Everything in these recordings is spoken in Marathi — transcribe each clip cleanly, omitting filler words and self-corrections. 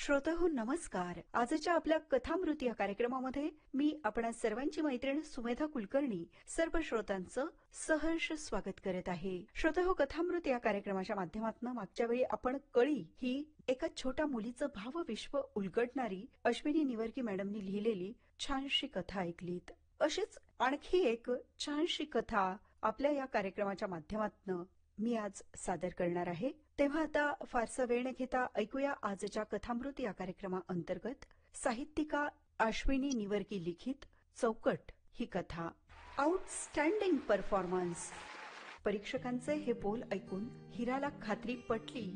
श्रोतेहो नमस्कार. आजच्या आपल्या कथामृत या कार्यक्रमामध्ये मी आपणा सर्वांची मैत्रीण सुमेधा कुलकर्णी सर्व श्रोतांचं सहर्ष स्वागत करत आहे. श्रोतेहो, कथामृत या कार्यक्रमाच्या माध्यमातून मागच्या वेळी आपण कळी ही एका छोट्या मुलीचं भावविश्व उलगडणारी अश्विनी निवर्की मॅडमनी लिहिलेली छानशी कथा ऐकलीत. अशीच आणखी एक छानशी कथा आपल्या या कार्यक्रमाच्या माध्यमातून मी आज सादर करणार आहे. तेव्हा आता फारसा वेळ न घेता ऐकूया आजच्या कथामृत या कार्यक्रमाअंतर्गत साहित्यिका अश्विनी निवर्की लिखित चौकट ही कथा. Outstanding performance. परीक्षकांचे हे बोल ऐकून हिराला खात्री पटली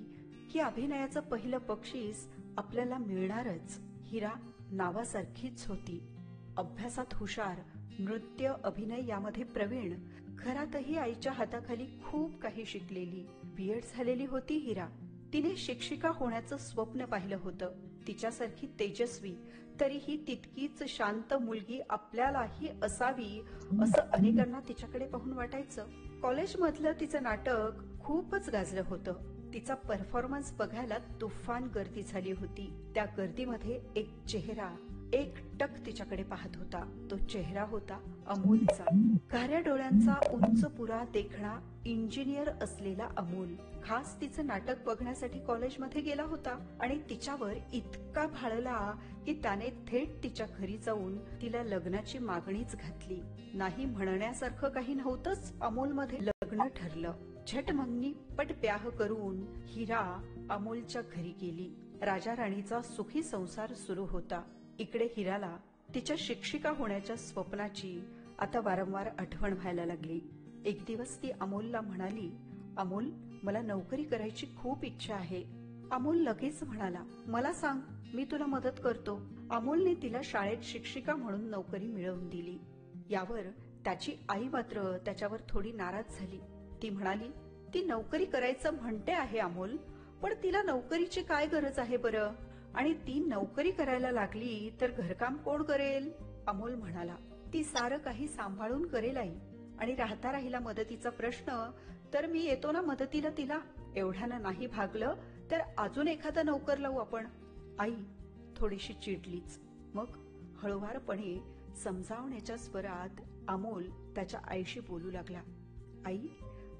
की अभिनयाचं पहिलं बक्षीस आपल्याला मिळणारच. हिरा नावासारखीच होती. अभ्यासात हुशार, नृत्य अभिनय यामध्ये प्रवीण, घरातही आईच्या हाताखाली खूप काही शिकलेली. बीएड झालेली होती हिरा. तिने शिक्षिका होण्याचं स्वप्न पाहिलं होतं. तिच्यासारखी तेजस्वी तरीही तितकीच शांत मुलगी आपल्यालाही असावी असं अनेकांना तिच्याकडे पाहून वाटायचं. कॉलेजमधलं तिचं नाटक खूपच गाजलं होतं. तिचा परफॉर्मन्स बघायला तुफान गर्दी झाली होती. त्या गर्दीमध्ये एक चेहरा एकटक तिच्याकडे पाहत होता. तो चेहरा होता अमोलचा. काऱ्या डोळ्यांचा, उंच पुरा देखणा इंजिनियर असलेला अमोल. खास तिचं नाटक बघण्यासाठी कॉलेजमध्ये गेला होता आणि तिच्यावर इतका भाळला की त्याने थेट तिच्या घरी जाऊन तिला लग्नाची मागणीच घातली. नाही म्हणण्यासारखं काही नव्हतंच. अमोलमध्ये लग्न ठरलं. झट मंगनी पट ब्याह करून हिरा अमोलच्या घरी गेली. राजा राणीचा सुखी संसार सुरू होता. इकडे हिराला तिच्या शिक्षिका होण्याच्या स्वप्नाची आता वारंवार आठवण व्हायला लागली. एक दिवस ती अमोलला म्हणाली, अमोल, मला नोकरी करायची खूप इच्छा आहे. अमोल लगेच म्हणाला, मला सांग, मी तुला मदत करतो. अमोलने तिला शाळेत शिक्षिका म्हणून नोकरी मिळवून दिली. यावर त्याची आई मात्र त्याच्यावर थोडी नाराज झाली. ती म्हणाली, ती नोकरी करायचं म्हणते आहे अमोल, पण तिला नोकरीची काय गरज आहे बरं? आणि ती नोकरी करायला लागली तर घरकाम कोण करेल? अमोल म्हणाला, ती सारं काही सांभाळून करेल आई. आणि राहता राहिला मदतीचा प्रश्न, तर मी येतो ना मदतीला तिला. एवढ्यानं नाही भागलं तर अजून एखादा नोकर लावू आपण. आई थोडीशी चिडलीच. मग हळुवारपणे समजावण्याच्या स्वरात अमोल त्याच्या आईशी बोलू लागला, आई,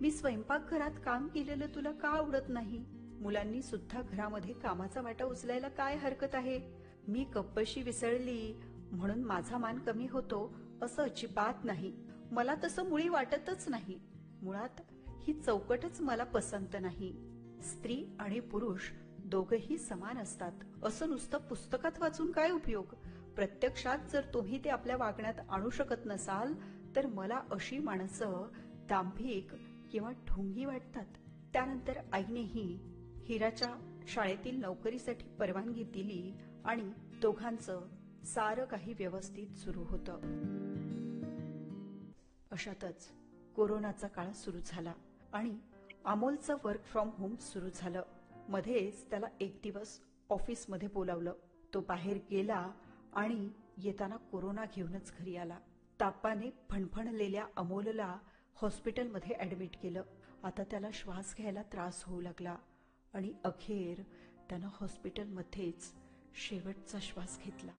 मी स्वयंपाकघरात काम केलेलं तुला का आवडत नाही? मुलांनी सुद्धा घरामध्ये कामाचा वाटा उचलायला काय हरकत आहे? मी कप्पशी विसळली म्हणून माझा मान कमी होतो असं अजिबात नाही. मला तसं मुळी वाटतच नाही. मुळात ही चौकटच मला पसंत नाही. स्त्री आणि पुरुष दोघेही समान असतात असं नुसतं पुस्तकात वाचून काय उपयोग? प्रत्यक्षात जर तुम्ही ते आपल्या वागण्यात आणू शकत नसाल तर मला अशी माणसं दांभिक किंवा ढोंगी वाटतात. त्यानंतर आईनेही हिराच्या शाळेतील नोकरीसाठी परवानगी दिली आणि दोघांचं सारं काही व्यवस्थित सुरू होतं. अशातच कोरोनाचा काळ सुरू झाला आणि अमोलचं वर्क फ्रॉम होम सुरू झालं. मध्येच त्याला एक दिवस ऑफिसमध्ये बोलावलं. तो बाहेर गेला आणि येताना कोरोना घेऊनच घरी आला. तापाने फणफणलेल्या अमोलला हॉस्पिटलमध्ये ऍडमिट केलं. आता त्याला श्वास घ्यायला त्रास होऊ लागला आणि अखेर त्यानं हॉस्पिटलमध्येच शेवटचा श्वास घेतला.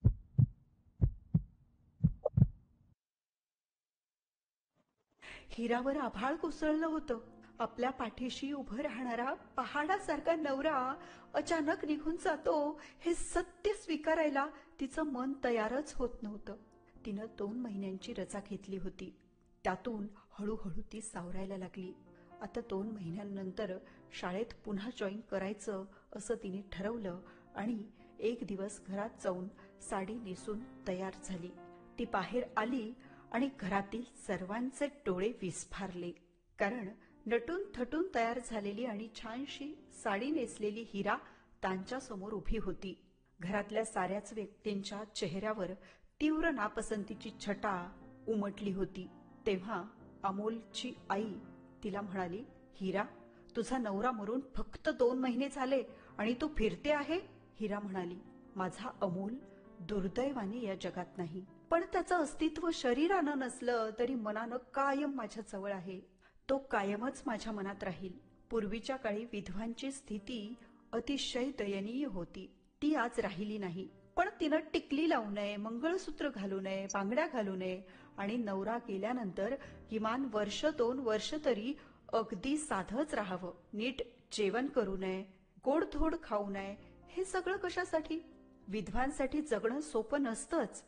हिरावर आभाळ कोसळलं होतं. आपल्या पाठीशी उभं राहणारा पहाडासारखा नवरा अचानक निघून जातो हे सत्य स्वीकारायला तिचं मन तयारच होत नव्हतं. तिनं 2 महिन्यांची रजा घेतली होती. त्यातून हळूहळू ती सावरायला लागली. आता 2 महिन्यांनंतर शाळेत पुन्हा जॉईन करायचं असं तिने ठरवलं आणि एक दिवस घरात जाऊन साडी नेसून तयार झाली. ती बाहेर आली आणि घरातील सर्वांचे डोळे विस्फारले. कारण नटून थटून तयार झालेली आणि छानशी साडी नेसलेली हिरा त्यांच्या समोर उभी होती. घरातल्या साऱ्याच व्यक्तींच्या चेहऱ्यावर तीव्र नापसंतीची छटा उमटली होती. तेव्हा अमोलची आई तिला म्हणाली, हिरा, तुझा नवरा मरून फक्त 2 महिने झाले आणि तू फिरते आहे? हिरा म्हणाली, माझा अमोल दुर्दैवाने या जगात नाही, पण त्याचं अस्तित्व शरीरानं नसलं तरी मनानं कायम माझ्या जवळ आहे. तो कायमच माझ्या मनात राहील. पूर्वीच्या काळी विधवांची स्थिती अतिशय दयनीय होती. ती आज राहिली नाही. पण तिनं टिकली लावू नये, मंगळसूत्र घालू नये, बांगड्या घालू नये आणि नवरा गेल्यानंतर किमान वर्ष 2 वर्ष तरी अगदी साधंच राहावं. नीट जेवण करू नये, गोडधोड खाऊ नये. हे सगळं कशासाठी? विधवांसाठी जगणं सोपं नसतंच.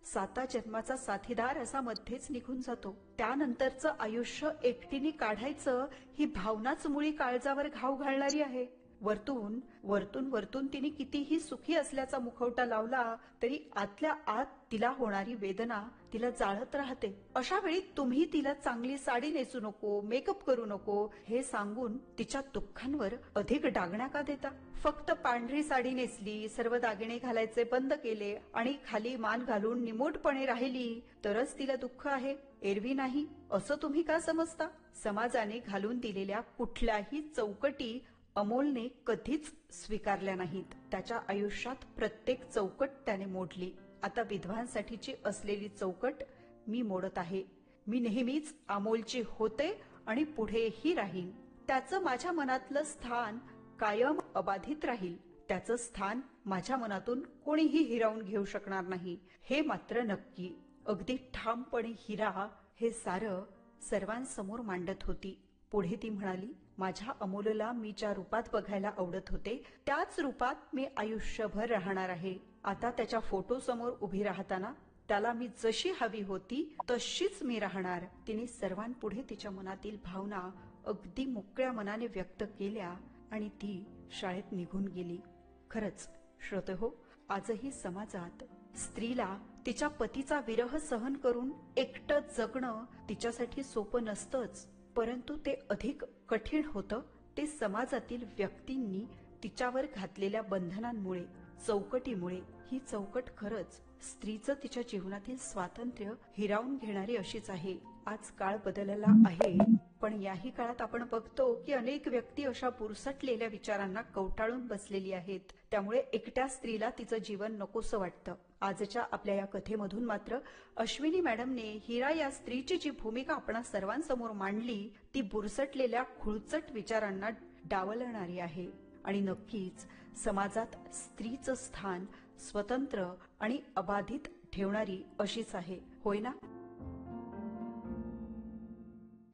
7 जन्माचा साथीदार असा मध्येच निघून जातो. त्यानंतरचं आयुष्य एकटीने काढायचं ही भावनाच मुळी काळजावर घाव घालणारी आहे. वरतून तिने कितीही सुखी असल्याचा मुखवटा लावला तरी आतल्या आत तिला होणारी वेदना तिला जाळत राहते. अशा वेळी तुम्ही तिला चांगली साडी नेसू नको, मेकअप करू नको हे सांगून तिच्या दुःखांवर अधिक डागण्या का देता? फक्त पांढरी साडी नेसली, सर्व दागिने घालायचे बंद केले आणि खाली मान घालून निमूटपणे राहिली तरच तिला दुःख आहे, एरवी नाही असं तुम्ही का समजता? समाजाने घालून दिलेल्या कुठल्याही चौकटी अमोलने कधीच स्वीकारल्या नाहीत. त्याच्या आयुष्यात प्रत्येक चौकट त्याने मोडली. आता विधवांसाठीची असलेली चौकट मी मोडत आहे. मी नेहमीच अमोलची होते आणि पुढेही राहीन. त्याचं माझ्या मनातलं स्थान कायम अबाधित राहील. त्याचं स्थान माझ्या मनातून कोणीही हिरावून घेऊ शकणार नाही हे मात्र नक्की. अगदी ठामपणे हिरा हे सारं सर्वांसमोर मांडत होती. पुढे ती म्हणाली, माझ्या अमोलला मी ज्या रूपात बघायला आवडत होते त्याच रूपात मी आयुष्यभर राहणार आहे. आता त्याच्या फोटो समोर उभी राहताना त्याला मी जशी हवी होती तशीच मी राहणार. तिने सर्वांपुढे तिच्या मनातील भावना अगदी मोकळ्या मनाने व्यक्त केल्या आणि ती शाळेत निघून गेली. खरंच श्रोतेहो, आजही समाजात स्त्रीला तिच्या पतीचा विरह सहन करून एकटं जगणं तिच्यासाठी सोपं नसतंच, परंतु ते अधिक कठीण होतं ते समाजातील व्यक्तींनी तिच्यावर घातलेल्या बंधनांमुळे, चौकटीमुळे. ही चौकट खरंच स्त्रीचं तिच्या जीवनातील स्वातंत्र्य हिरावून घेणारी अशीच आहे. आज काळ बदलला आहे, पण याही काळात आपण बघतो की अनेक व्यक्ती अशा बुरसटलेल्या विचारांना कवटाळून बसलेली आहेत. त्यामुळे एकट्या स्त्रीला तिचं जीवन नकोसं वाटतं. आजच्या आपल्या या कथेमधून मात्र अश्विनी मॅडमने हिरा या स्त्रीची जी भूमिका आपणा सर्वांसमोर मांडली ती बुरसटलेल्या खुळचट विचारांना डावलणारी आहे आणि नक्कीच समाजात स्त्रीचं स्थान स्वतंत्र आणि अबाधित ठेवणारी अशीच आहे, होय ना?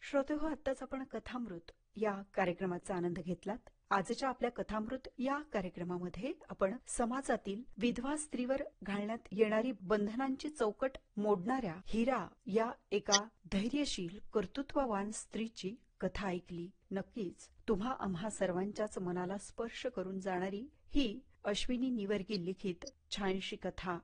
श्रोतेहो, आत्ताच आपण कथामृत या कार्यक्रमाचा आनंद घेतलात. आजच्या आपल्या कथामृत या कार्यक्रमामध्ये आपण समाजातील विधवा स्त्रीवर घालण्यात येणारी बंधनांची चौकट मोडणाऱ्या हिरा या एका धैर्यशील कर्तृत्ववान स्त्रीची कथा ऐकली. नक्कीच तुम्हा आम्हा सर्वांच्याच मनाला स्पर्श करून जाणारी ही अश्विनी निवर्गी लिखित छानशी कथा